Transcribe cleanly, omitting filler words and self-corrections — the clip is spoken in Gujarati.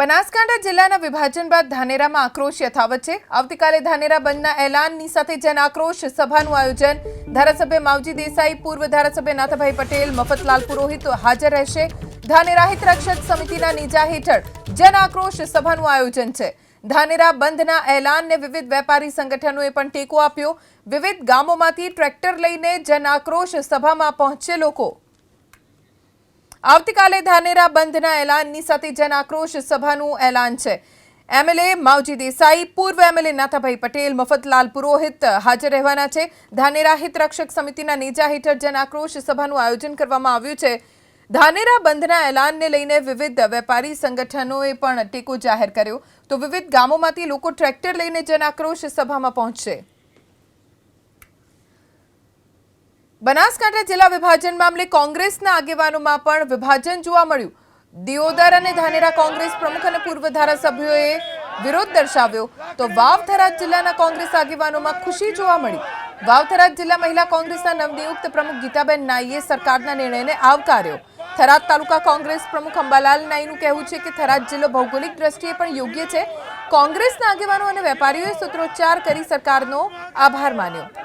બનાસકાંઠા જિલ્લાના વિભાજન બાદ ધાનેરામાં આક્રોશ યથાવત છે। આવતીકાલે ધાનેરા બંધના એલાનની સાથે જન આક્રોશ સભાનું આયોજન। ધારાસભ્ય માવજી દેસાઈ, પૂર્વ ધારાસભ્ય નાથાભાઈ પટેલ, મફતલાલ પુરોહિત હાજર રહેશે। ધાનેરા હિત રક્ષક સમિતિના નેજા હેઠળ જન આક્રોશ સભાનું આયોજન છે। ધાનેરા બંધના એલાનને વિવિધ વેપારી સંગઠનોએ પણ ટેકો આપ્યો। વિવિધ ગામોમાંથી ટ્રેક્ટર લઈને જન આક્રોશ સભામાં પહોંચે લોકો। આવતીકાલે ધાનેરા બંધના એલાનની સાથે જન આક્રોશ સભાનું એલાન છે। એમએલએ માવજી દેસાઈ, પૂર્વ એમએલએ નાથાભાઈ પટેલ, મફતલાલ પુરોહિત હાજર રહેવાના છે। ધાનેરા હિત રક્ષક સમિતિના નેજા હેઠળ જન આક્રોશ સભાનું આયોજન કરવામાં આવ્યું છે। ધાનેરા બંધના એલાનને લઈને વિવિધ વેપારી સંગઠનોએ પણ ટેકો જાહેર કર્યો, તો વિવિધ ગામોમાંથી લોકો ટ્રેક્ટર લઈને જન આક્રોશ સભામાં પહોંચશે। બનાસકાંઠા જિલ્લા વિભાજન મામલે કોંગ્રેસના આગેવાનોમાં પણ વિભાજન જોવા મળ્યું। દિયોદર અને ધાનેરા કોંગ્રેસ પ્રમુખ અને પૂર્વ ધારાસભ્યોએ વિરોધ દર્શાવ્યો, તો વાવ થરાદ જિલ્લાના કોંગ્રેસ આગેવાનોમાં ખુશી જોવા મળી। વાવ થરાદ જિલ્લા મહિલા કોંગ્રેસના નવનિયુક્ત પ્રમુખ ગીતાબેન નાઈએ સરકારના નિર્ણયને આવકાર્યો। થરાદ તાલુકા કોંગ્રેસ પ્રમુખ અંબાલાલ નાઈનું કહેવું છે કે થરાદ જિલ્લો ભૌગોલિક દ્રષ્ટિએ પણ યોગ્ય છે। કોંગ્રેસના આગેવાનો અને વેપારીઓએ સૂત્રોચ્ચાર કરી સરકારનો આભાર માન્યો।